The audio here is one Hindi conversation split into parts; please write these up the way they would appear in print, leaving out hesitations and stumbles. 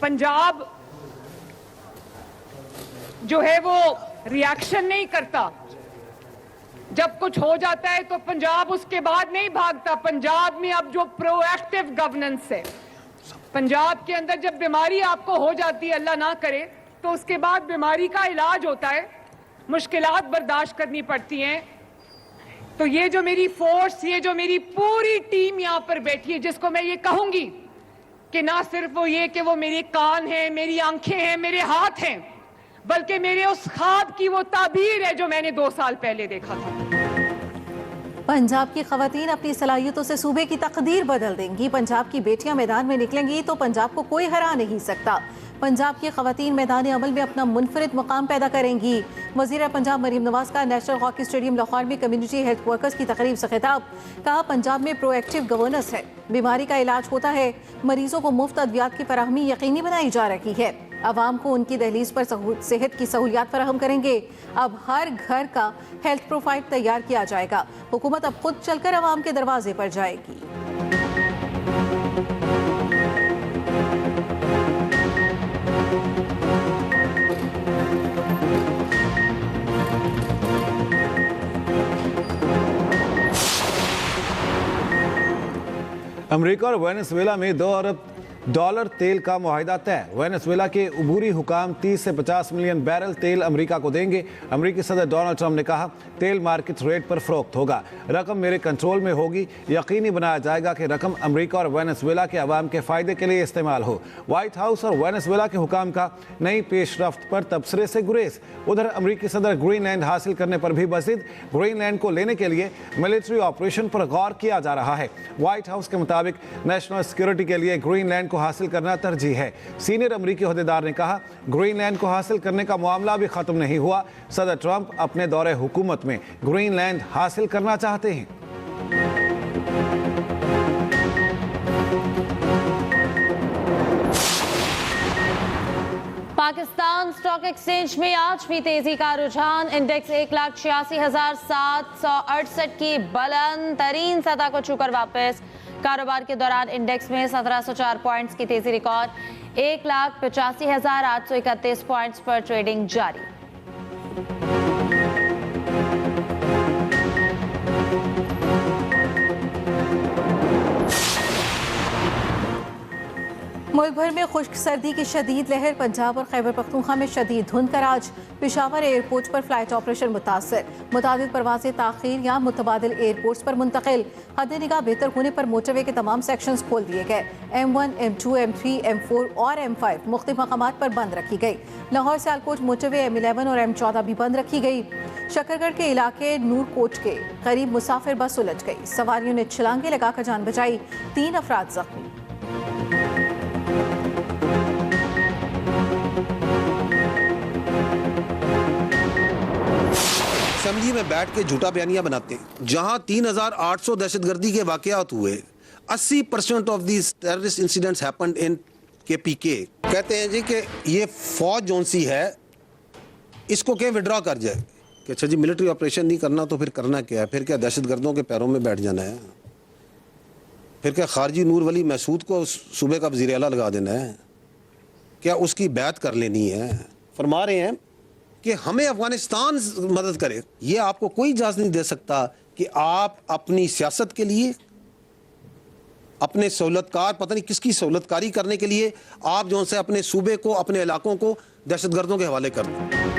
पंजाब जो है वो रिएक्शन नहीं करता। जब कुछ हो जाता है तो पंजाब उसके बाद नहीं भागता। पंजाब में अब जो प्रोएक्टिव गवर्नेंस है, पंजाब के अंदर जब बीमारी आपको हो जाती है, अल्लाह ना करे, तो उसके बाद बीमारी का इलाज होता है, मुश्किलात बर्दाश्त करनी पड़ती हैं। तो ये जो मेरी फोर्स, ये जो मेरी पूरी टीम यहां पर बैठी है, जिसको मैं ये कहूंगी कि ना सिर्फ वो ये कि वो मेरे कान हैं, मेरी आंखें हैं, मेरे हाथ हैं, बल्कि मेरे उस ख्वाब की वो ताबीर है जो मैंने 2 साल पहले देखा था। पंजाब की खवातीन अपनी सलाहियतों से सूबे की तकदीर बदल देंगी। पंजाब की बेटियां मैदान में निकलेंगी तो पंजाब को कोई हरा नहीं सकता। पंजाब की खवातीन मैदान अमल में अपना मुनफरिद मुकाम पैदा करेंगी। वज़ीर पंजाब मरीम नवाज का नेशनल हॉकी स्टेडियम लाहौर में कम्युनिटी हेल्थ वर्कर्स की तकरीब से खिताब। कहा, पंजाब में प्रोएक्टिव गवर्नेंस है, बीमारी का इलाज होता है, मरीजों को मुफ्त अद्वियात की फराहमी यकीनी बनाई जा रही है, आवाम को उनकी दहलीज पर सेहत की सहूलियात फराहम करेंगे। अब हर घर का हेल्थ प्रोफाइल तैयार किया जाएगा। हुकूमत अब खुद चलकर आवाम के दरवाजे पर जाएगी। अमेरिका और वेनेजुएला में $2 अरब तेल का मुआहिदा तय। वेनेजुएला के उबूरी हुकाम 30 से 50 मिलियन बैरल तेल अमेरिका को देंगे। अमेरिकी सदर डोनाल्ड ट्रंप ने कहा, तेल मार्केट रेट पर फरोख्त होगा, रकम मेरे कंट्रोल में होगी, यकीनी बनाया जाएगा कि रकम अमेरिका और वेनेजुएला के अवाम के फ़ायदे के लिए इस्तेमाल हो। व्हाइट हाउस और वेनेजुएला के हुकाम का नई पेशरफ्त पर तबसरे से गुरेज। उधर अमेरिकी सदर ग्रीनलैंड हासिल करने पर भी मज़ीद ग्रीनलैंड को लेने के लिए मिलिट्री ऑपरेशन पर गौर किया जा रहा है। व्हाइट हाउस के मुताबिक नेशनल सिक्योरिटी के लिए ग्रीनलैंड को हासिल करना तरजीह है। सीनियर अमेरिकी ओहदेदार ने कहा, ग्रीनलैंड को हासिल करने का मामला भी खत्म नहीं हुआ। सदर ट्रंप अपने दौरे हुकूमत में ग्रीनलैंड हासिल करना चाहते हैं। पाकिस्तान स्टॉक एक्सचेंज में आज भी तेजी का रुझान। इंडेक्स 1,86,768 की बुलंद तरीन सतह को छूकर वापस। कारोबार के दौरान इंडेक्स में 1704 पॉइंट्स की तेजी रिकॉर्ड। 1,85,831 पॉइंट्स पर ट्रेडिंग जारी। मुल्क भर में खुश्क सर्दी की शदीद लहर। पंजाब और खैबर पख्तूनख्वा में शदीद धुंध का राज। पेशावर एयरपोर्ट पर फ्लाइट ऑपरेशन मुतासर। मुतादिद परवाजें ताखीर या मुतबादिल एयरपोर्ट्स पर मुंतकिल। हद निगाह बेहतर होने पर मोटरवे के तमाम सेक्शंस खोल दिए गए। M1, M2, M3, M4 और M5 मुख्तलिफ मकामात पर बंद रखी गई। लाहौर सियालकोट मोटरवे M11 और M14 भी बंद रखी गई। शकरगढ़ के इलाके नूरकोट के करीब मुसाफिर बस उलझ गई। सवारियों ने छलांगे लगाकर जान बचाई। 3 अफराद जख्मी। असेंबली में बैठ के झूठा बयानियां बनाते हैं। जहां 3,800 दहशतगर्दी के वाकयात हुए, 80% of these terrorist incidents happened in KPK। कहते हैं जी कि ये फौज जोन सी है, इसको क्या विड्रॉ कर जाए कि अच्छा जी मिलिट्री ऑपरेशन नहीं करना तो फिर करना क्या है? फिर क्या दहशतगर्दों के पैरों में बैठ जाना है? फिर क्या खारजी नूर वली महसूद को सूबे का वज़ीर आला लगा देना है? क्या उसकी बैत कर लेनी है? फरमा रहे हैं कि हमें अफगानिस्तान मदद करे। ये आपको कोई इजाज़त नहीं दे सकता कि आप अपनी सियासत के लिए, अपने सहूलतकार, पता नहीं किसकी सहूलतकारी करने के लिए आप जो से अपने सूबे को, अपने इलाकों को दहशतगर्दों के हवाले कर दें।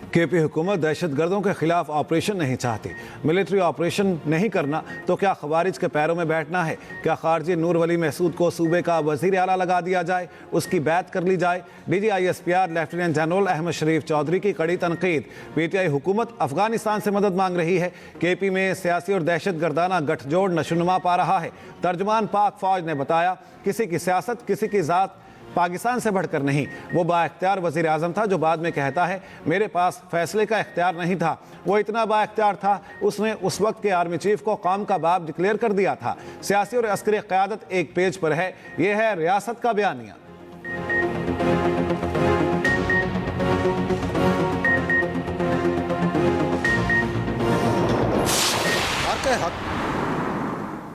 KP हुकूमत दहशतगर्दों के खिलाफ ऑपरेशन नहीं चाहती। मिलिट्री ऑपरेशन नहीं करना तो क्या खवारिज के पैरों में बैठना है? क्या खारजी नूर वली महसूद को सूबे का वज़ीर आला लगा दिया जाए, उसकी बैत कर ली जाए? DGISPR लेफ्टिनेंट जनरल अहमद शरीफ चौधरी की कड़ी तनकीद। PTI हुकूमत अफगानिस्तान से मदद मांग रही है। KP में सियासी और दहशतगर्दाना गठजोड़ नशोनुमा पा रहा है। तर्जुमान पाक फौज ने बताया, किसी की सियासत, किसी की ज़ात पाकिस्तान से बढ़कर नहीं। वो बाइख्तियार वज़ीर आज़म था जो बाद में कहता है, मेरे पास फैसले का इख्तियार नहीं था। वो इतना बाइख्तियार था, उसने उस वक्त के आर्मी चीफ को कौम का बाप डिक्लेयर कर दिया था। सियासी और अस्करी क़यादत एक पेज पर है। ये है रियासत का बयानिया। हक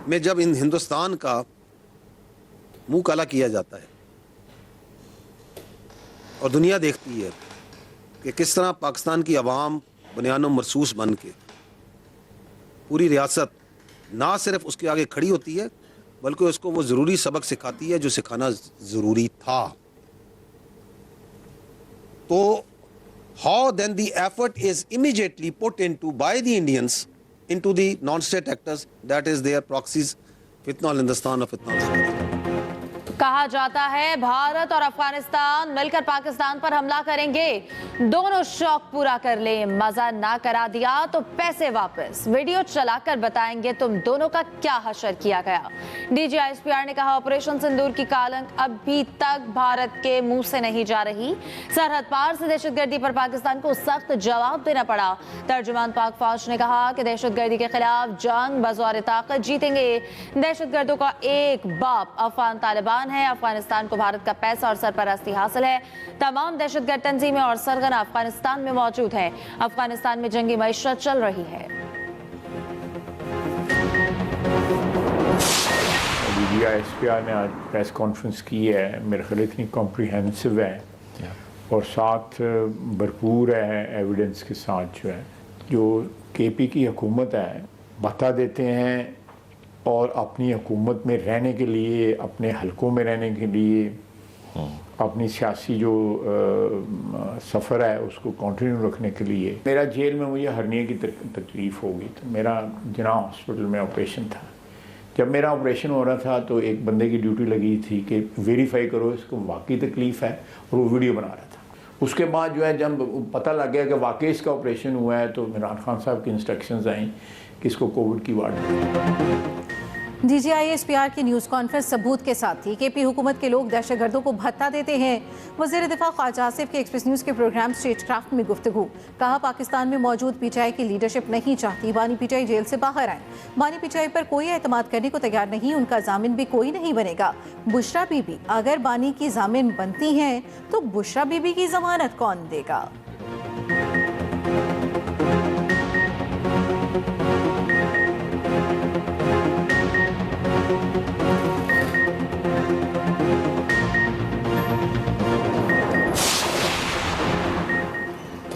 में जब इन हिंदुस्तान का मुंह काला किया जाता है, और दुनिया देखती है कि किस तरह पाकिस्तान की आवाम बुनियानो मरसूस बन के पूरी रियासत ना सिर्फ उसके आगे खड़ी होती है बल्कि उसको वो ज़रूरी सबक सिखाती है जो सिखाना ज़रूरी था। तो how then the effort is immediately put into by the Indians into the non state actors, that is their proxies फितना हिंदुस्तान और फितना। कहा जाता है भारत और अफगानिस्तान मिलकर पाकिस्तान पर हमला करेंगे, दोनों शौक पूरा कर ले, मजा ना करा दिया तो पैसे वापस, वीडियो चलाकर बताएंगे तुम दोनों का क्या हशर किया गया। डीजीआईएसपीआर ने कहा ऑपरेशन सिंदूर की कालंक अभी तक भारत के मुंह से नहीं जा रही, सरहद पार से दहशतगर्दी पर पाकिस्तान को सख्त जवाब देना पड़ा। तर्जुमान पाक फौज ने कहा कि दहशतगर्दी के खिलाफ जंग बज़ौर ताकत जीतेंगे। दहशतगर्दों का एक बाप अफगान तालिबान है, अफगानिस्तान को भारत का पैसा और सरपरस्ती हासिल है। तमाम दहशतगर्द तंजीमें और सरगना अफगानिस्तान में मौजूद हैं। अफगानिस्तान में जंगी मईशत चल रही है। डीजीआईएसपीआर ने आज प्रेस कॉन्फ्रेंस की है, मेरे ख्याल इतनी कॉम्प्रिहेंसिव है और साथ भरपूर है एविडेंस के साथ जो केपी की हुकूमत है बता देते हैं और अपनी हुकूमत में रहने के लिए, अपने हलकों में रहने के लिए, अपनी सियासी जो सफ़र है उसको कंटिन्यू रखने के लिए। मेरा जेल में मुझे हर्निया की तकलीफ़ हो गई, तो मेरा जिना हॉस्पिटल में ऑपरेशन था। जब मेरा ऑपरेशन हो रहा था तो एक बंदे की ड्यूटी लगी थी कि वेरीफाई करो इसको वाकई तकलीफ़ है, और वो वीडियो बना रहा था। उसके बाद जो है जब पता लग गया कि वाकई इसका ऑपरेशन हुआ है तो इमरान खान साहब की इंस्ट्रक्शंस आई कि इसको कोविड की वार्ड। डीजीआईएसपीआर की न्यूज़ कॉन्फ्रेंस सबूत के साथ थी। केपी हुकूमत के लोग दहशतगर्दों को भत्ता देते हैं। वज़ीर दिफा ख्वाजा आसिफ के एक्सप्रेस न्यूज़ के प्रोग्राम स्टेटक्राफ्ट में गुफ्तगू, कहा पाकिस्तान में मौजूद पीटीआई की लीडरशिप नहीं चाहती बानी पीटीआई जेल से बाहर आए। बानी पीटीआई पर कोई एतमाद करने को तैयार नहीं, उनका जामिन भी कोई नहीं बनेगा। बुशरा बीबी अगर बानी की जामिन बनती हैं तो बुशरा बीबी की जमानत कौन देगा?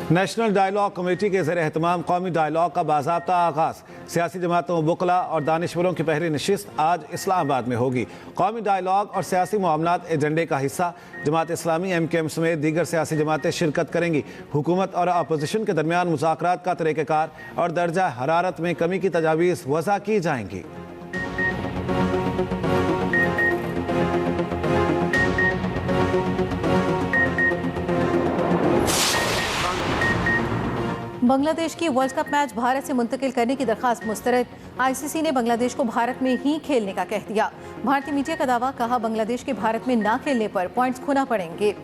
नेशनल डायलॉग कमेटी के ज़ेर एहतमाम कौमी डायलॉग का बाज़ाब्ता आगाज़। सियासी जमातों, वकला और दानिशवरों की पहली नशिस्त आज इस्लामाबाद में होगी। कौमी डायलॉग और सियासी मामलात एजेंडे का हिस्सा जमात इस्लामी, MKM समेत दीगर सियासी जमातें शिरकत करेंगी। हुकूमत और अपोजिशन के दरमियान मुज़ाकरात का तरीक़ाकार और दर्जा हरारत में कमी की तजावीज़ वज़ा की जाएंगी। बांग्लादेश की वर्ल्ड कप मैच भारत से मुंतकिल करने की दरख्वास्त मुस्तरद। ICC ने बांग्लादेश को भारत में ही खेलने का कह दिया। भारतीय मीडिया का दावा, कहा बांग्लादेश के भारत में ना खेलने पर पॉइंट्स खोना पड़ेंगे।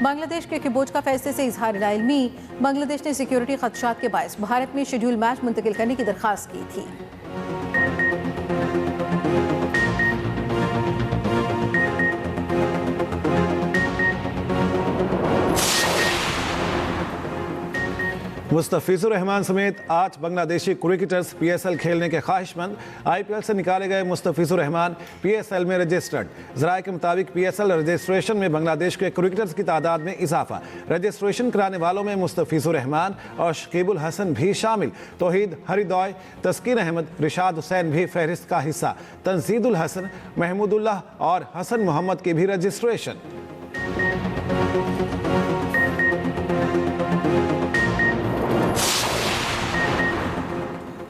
बांग्लादेश क्रिकेट बोर्ड का फैसले से इजहार नाइल्मी। बांग्लादेश ने सिक्योरिटी खदशात के बायस भारत में शेड्यूल मैच मुंतकिल करने की दरख्वास्त की थी। मुस्तफिजुर रहमान समेत 8 बांग्लादेशी क्रिकेटर्स PSL खेलने के ख्वाहिशमंद। IPL से निकाले गए मुस्तफिजुर रहमान PSL में रजिस्टर्ड। ज़राए के मुताबिक PSL रजिस्ट्रेशन में बांग्लादेश के क्रिकेटर्स की तादाद में इजाफा। रजिस्ट्रेशन कराने वालों में मुस्तफिजुर रहमान और शकीबुल हसन भी शामिल। तौहीद हरिदौय, तस्कीन अहमद, रिशाद हुसैन भी फहरिस्त का हिस्सा। तंजीदुल हसन, महमूदुल्लाह और हसन मोहम्मद की भी रजिस्ट्रेशन।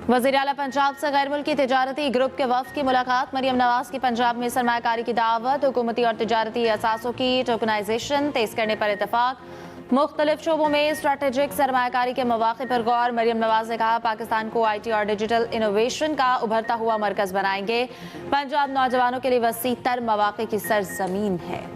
वज़ीर आला पंजाब से गैर मुल्की तिजारती ग्रुप के वफ़द की मुलाकात। मरियम नवाज की पंजाब में सरमायाकारी की दावत। हुकूमती और तिजारती असासों की टोकनाइजेशन तेज करने पर इतफाक। मुख्तलिफ शोबों में स्ट्रेटेजिक सरमायाकारी के मौक़े पर गौर। मरियम नवाज ने कहा पाकिस्तान को IT और डिजिटल इनोवेशन का उभरता हुआ मरकज़ बनाएंगे। पंजाब नौजवानों के लिए वसी तर मौक़े की सरजमीन है।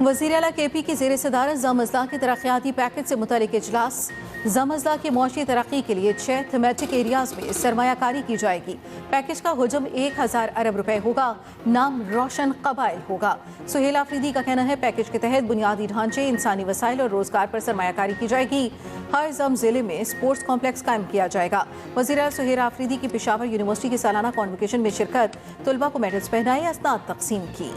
वज़ीर आला KP की ज़ेर सदारत ज़ामज़ला के तरक्याती पैकेज से मुतल्लिक़ इजलास। ज़ामज़ला की मौशी तरक्की के लिए 6 थीमेटिक एरियाज़ में सरमायाकारी की जाएगी। पैकेज का हुजम 1000 अरब रुपए होगा। नाम रोशन कबाइल होगा। सुहेल आफरीदी का कहना है पैकेज के तहत बुनियादी ढांचे, इंसानी वसाइल और रोजगार पर सरमायाकारी की जाएगी। हर जम जिले में स्पोर्ट्स कॉम्प्लेक्स कायम किया जाएगा। वज़ीर आला सुहेल आफरीदी की पेशावर यूनिवर्सिटी की सालाना कॉन्वोकेशन में शिरकत, तलबा को मेडल्स पहनाए, असनाद तकसीम की।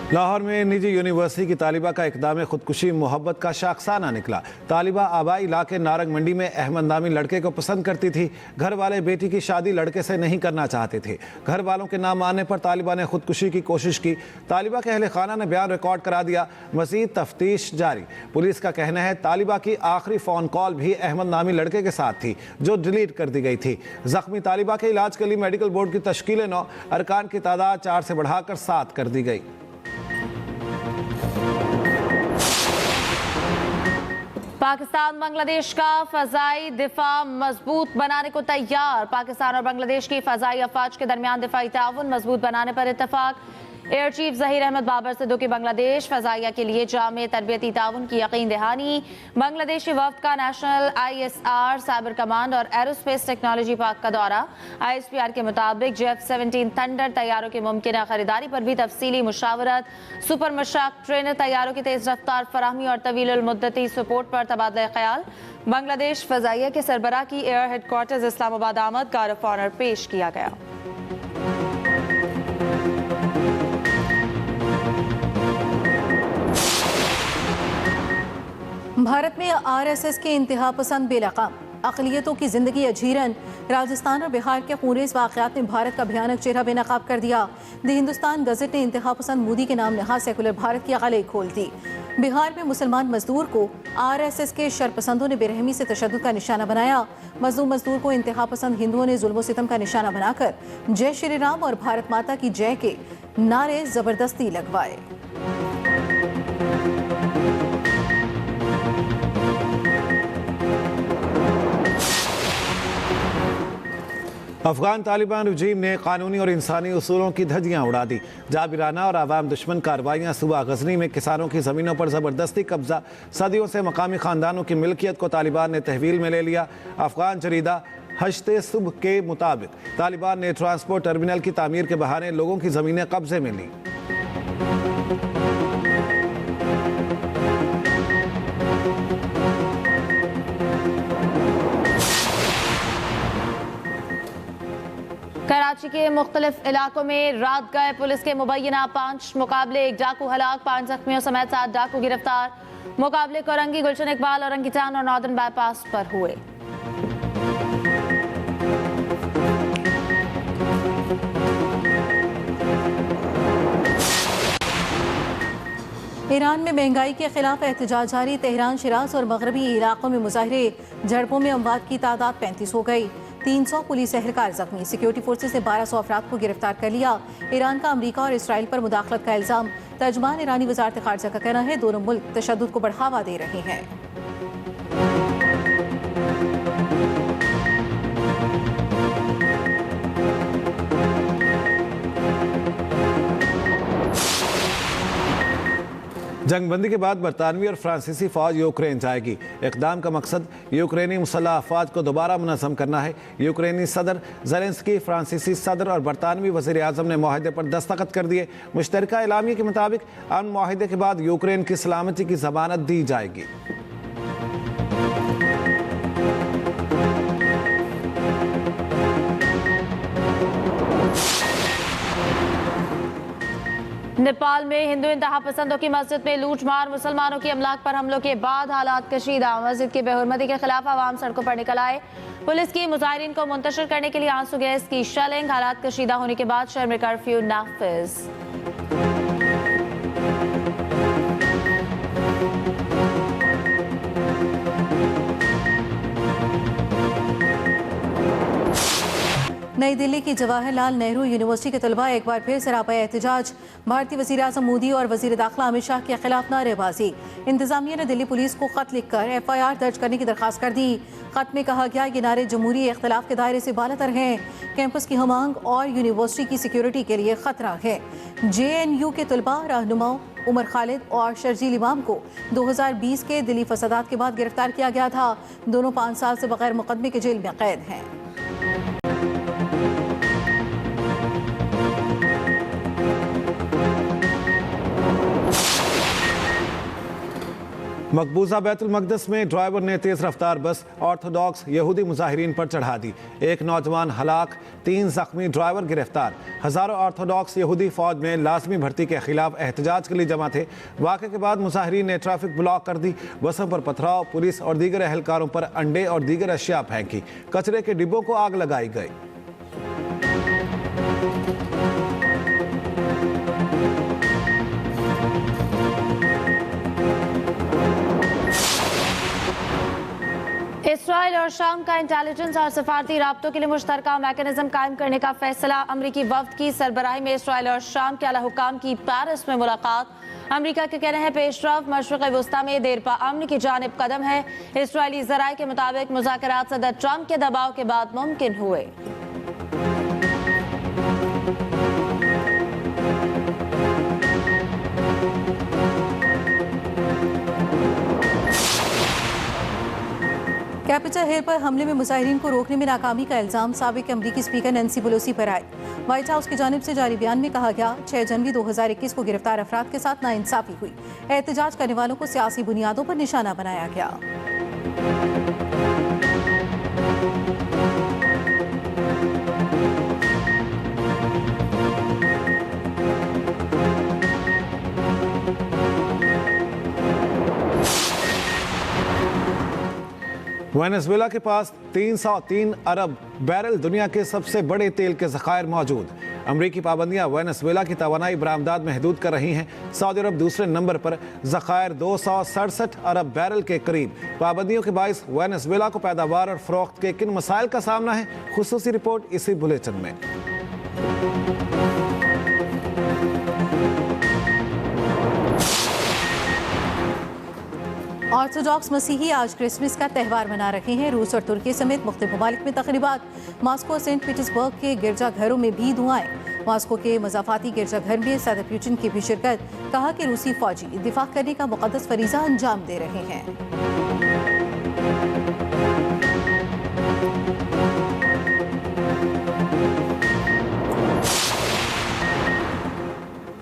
लाहौर में निजी यूनिवर्सिटी की तालिबा का इकदाम खुदकुशी मोहब्बत का शाखसाना निकला। तालिबा आबाई इलाके नारंग मंडी में अहमद नामी लड़के को पसंद करती थी। घर वाले बेटी की शादी लड़के से नहीं करना चाहते थे। घर वालों के ना मानने पर तालिबा ने खुदकुशी की कोशिश की। तालिबा के अहले खाना ने बयान रिकॉर्ड करा दिया। मज़ीद तफ्तीश जारी। पुलिस का कहना है तालिबा की आखिरी फ़ोन कॉल भी अहमद नामी लड़के के साथ थी, जो डिलीट कर दी गई थी। जख्मी तालिबा के इलाज के लिए मेडिकल बोर्ड की तश्कील 9, अरकान की तादाद 4 से बढ़ाकर 7 कर दी गई। पाकिस्तान बांग्लादेश का फ़ज़ाई दिफा मजबूत बनाने को तैयार। पाकिस्तान और बांग्लादेश की फ़ज़ाई अफवाज के दरमियान दिफाई ताउन मजबूत बनाने पर इत्तफाक। एयर चीफ ज़हीर अहमद बाबर सिद्दू की बांग्लादेश फ़ज़ाइया के लिए जामे तरबियती ताउन की यकीन दहानी। बांग्लादेशी वफ़द का नेशनल ISR साइबर कमांड और एरोस्पेस टेक्नोलॉजी पार्क का दौरा। ISPR के मुताबिक J-17 थंडर तैयारों की मुमकिन खरीदारी पर भी तफसीली मुशावरत। सुपर मशाक ट्रेनर तैयारों की तेज़ रफ्तार फराहमी और तवील मुद्दती सपोर्ट पर तबादला ख्याल। बांग्लादेश फ़ज़ाइया के सरबराह की एयर हेडक्वार्टर्स इस्लामाबाद आमद गार्ड ऑफ ऑनर पेश किया गया। भारत में RSS के इंतहा पसंद बेलगाम अक़लियतों की ज़िंदगी अजीरन। राजस्थान और बिहार के खूनेज़ वाक़यात ने भारत का भयानक चेहरा बेनकाब कर दिया। द हिंदुस्तान गज़ट ने इंतहा पसंद मोदी के नाम नहाज सेकुलर भारत की गले खोल दी। बिहार में मुसलमान मजदूर को RSS के शरपसंदों ने बेरहमी से तशद्दुद का निशाना बनाया। मजलूम मजदूर को इंतहा पसंद हिंदुओं ने जुल्म सितम का निशाना बनाकर जय श्री राम और भारत माता की जय के नारे ज़बरदस्ती लगवाए। अफगान तालिबान रजीम ने कानूनी और इंसानी उसूलों की धज्जियां उड़ा दी। जाबिराना और आवाम दुश्मन कार्रवाइयाँ। सुबह गजनी में किसानों की ज़मीनों पर ज़बरदस्ती कब्जा। सदियों से मकामी ख़ानदानों की मिल्कियत को तालिबान ने तहवील में ले लिया। अफगान जरीदा हश्ते सुबह के मुताबिक तालिबान ने ट्रांसपोर्ट टर्मिनल की तामीर के बहाने लोगों की ज़मीनें कब्जे में ली। कराची के मुख्तलिफ इलाकों में रात गए पुलिस के मुबैना 5 मुकाबले, 1 डाकू हलाक, 5 जख्मियों समेत 7 डाकू गिरफ्तार। मुकाबले कोरंगी, गुलशन इकबाल, औरंगी टाउन और नॉर्दर्न बाईपास पर हुए। ईरान में महंगाई के खिलाफ एहतजाज जारी। तेहरान, शिराज और मगरबी इलाकों में मुजाहरे। झड़पों में अमवात की तादाद 35 हो गई। 300 पुलिस एहलकार जख्मी। सिक्योरिटी फोर्सेस ने 1200 अफराद को गिरफ्तार कर लिया। ईरान का अमरीका और इसराइल पर मुदाखलत का इल्जाम। तर्जमान ईरानी वजारत खारजा का कहना है दोनों मुल्क तशद्दुद को बढ़ावा दे रहे हैं। जंगबंदी के बाद बरतानवी और फ्रांसीसी फौज यूक्रेन जाएगी। इक़दाम का मकसद यूक्रेनी मुसल्लह अफवाज को दोबारा मुनज़्ज़म करना है। यूक्रेनी सदर ज़ेलेंस्की, फ्रांसीसी सदर और बरतानवी वज़ीर आज़म ने मुआहदे पर दस्तखत कर दिए। मुश्तरका एलामिया के मुताबिक अमन मुआहदे के बाद यूक्रेन की सलामती की ज़मानत दी जाएगी। नेपाल में हिंदू इंतहा पसंदों की मस्जिद में लूटमार। मुसलमानों की अमलाक पर हमलों के बाद हालात कशीदा। मस्जिद की बेहुरमती के खिलाफ आवाम सड़कों पर निकल आए। पुलिस की मुजाहिरीन को मुंतशिर करने के लिए आंसू गैस की शेलिंग। हालात कशीदा होने के बाद शहर में कर्फ्यू नाफिज। नई दिल्ली की जवाहरलाल नेहरू यूनिवर्सिटी के तलबा एक बार फिर सरापा एहतजाज। भारतीय वज़ीर आज़म मोदी और वज़ीर दाखिला अमित शाह के खिलाफ नारेबाजी। इंतजामिया ने दिल्ली पुलिस को खत लिखकर FIR दर्ज करने की दरख्वास्त कर दी। खत में कहा गया ये नारे जमहूरी इख्तिलाफ के दायरे से बालातर हैं, कैंपस की हमांग और यूनिवर्सिटी की सिक्योरिटी के लिए खतरा है। JNU के तलबा रहनुमाओं उमर खालिद और शर्जील इमाम को 2020 के दिल्ली फसादात के बाद गिरफ्तार किया गया था। दोनों 5 साल से बगैर मुकदमे के जेल में कैद हैं। मकबूजा बैतुल मकदस में ड्राइवर ने तेज रफ्तार बस ऑर्थोडॉक्स यहूदी मुजाहिरीन पर चढ़ा दी। एक नौजवान हलाक, 3 जख्मी, ड्राइवर गिरफ्तार। हजारों ऑर्थोडॉक्स यहूदी फौज में लाजमी भर्ती के खिलाफ एहतजाज के लिए जमा थे। वाक़े के बाद मुजाहिरीन ने ट्रैफिक ब्लॉक कर दी। बसों पर पथराव, पुलिस और दीगर एहलकारों पर अंडे और दीगर अशिया फेंकी। कचरे के डिब्बों को आग लगाई गई। इसराइल और शाम का इंटेलिजेंस और सफारती राब्तों के लिए मुश्तरका मैकेनिज्म कायम करने का फैसला। अमरीकी वफ्द की सरबराही में इसराइल और शाम के आला हुकाम की पेरिस में मुलाकात। अमरीका के कहने हैं पेशरफ मशरिक़ वस्ता में देरपा अमन की जानिब कदम है। इसराइली ज़राए के मुताबिक मुज़ाकरात सदर ट्रंप के दबाव के बाद मुमकिन हुए। कैपिटल हिल पर हमले में मुजाहिरीन को रोकने में नाकामी का इल्जाम साबिक अमरीकी स्पीकर नैन्सी पेलोसी पर आए। व्हाइट हाउस की जानिब से जारी बयान में कहा गया 6 जनवरी 2021 को गिरफ्तार अफराद के साथ नाइंसाफी हुई। एहतजाज करने वालों को सियासी बुनियादों पर निशाना बनाया गया। वेनेजुएला के पास 303 अरब बैरल दुनिया के सबसे बड़े तेल के ज़खायर मौजूद। अमरीकी पाबंदियां वेनेजुएला की तवानाई बरामदात महदूद कर रही हैं। सऊदी अरब दूसरे नंबर पर ज़खायर 267 अरब बैरल के करीब। पाबंदियों के बाइस वेनेजुएला को पैदावार और फरोख्त के किन मसाइल का सामना है, खुसूसी रिपोर्ट इसी बुलेटिन में। ऑर्थोडॉक्स मसीही आज क्रिसमस का त्यौहार मना रहे हैं। रूस और तुर्की समेत मुख्तलिफ ममालिक में तकरीबात। मॉस्को और सेंट पीटर्सबर्ग के गिरजाघरों में भी दुआएं। मॉस्को के मज़ाफ़ाती गिरजाघर में सदर पुतिन की भी शिरकत। कहा कि रूसी फौजी दिफा करने का मुक़द्दस फरीज़ा अंजाम दे रहे हैं।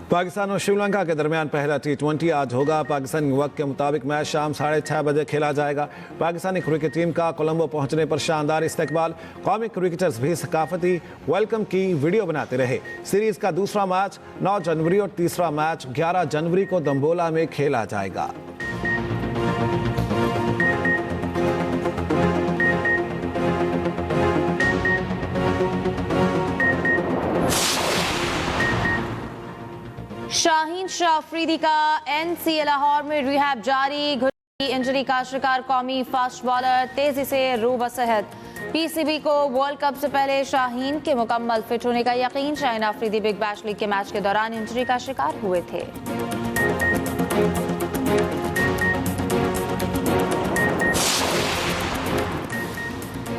पाकिस्तान और श्रीलंका के दरमियान पहला T20 आज होगा। पाकिस्तानी वक्त के मुताबिक मैच शाम 6:30 बजे खेला जाएगा। पाकिस्तानी क्रिकेट टीम का कोलंबो पहुंचने पर शानदार इस्तकबाल। कौमी क्रिकेटर्स भी सकाफती वेलकम की वीडियो बनाते रहे। सीरीज का दूसरा मैच 9 जनवरी और तीसरा मैच 11 जनवरी को दम्बोला में खेला जाएगा। शाहीन शाह अफरीदी का NCA लाहौर में रिहैब जारी। घुटने की इंजरी का शिकार कौमी फास्ट बॉलर तेजी से रूबसेहत। PCB को वर्ल्ड कप से पहले शाहीन के मुकम्मल फिट होने का यकीन। Shaheen Afridi big bash league के मैच के दौरान इंजरी का शिकार हुए थे।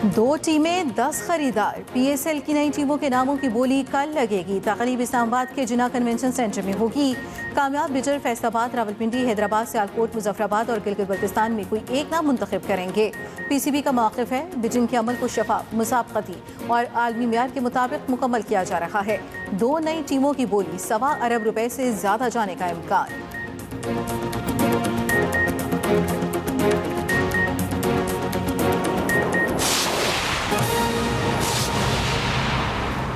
दो टीमें 10 खरीदार। PSL की नई टीमों के नामों की बोली कल लगेगी। तकरीब इस्लामाबाद के जिना कन्वेंशन सेंटर में होगी। कामयाब बिजर फैसलाबाद, रावलपिंडी, हैदराबाद, सियालकोट, मुजफ्फराबाद और गिलगित बल्तिस्तान में कोई एक नाम मुंतखब करेंगे। PCB का मौक़िफ़ है बिजिंग के अमल को शफाफ, मुसाबकती और आलमी मेयार के मुताबिक मुकम्मल किया जा रहा है। दो नई टीमों की बोली ₹1.25 अरब से ज़्यादा जाने का इम्कान।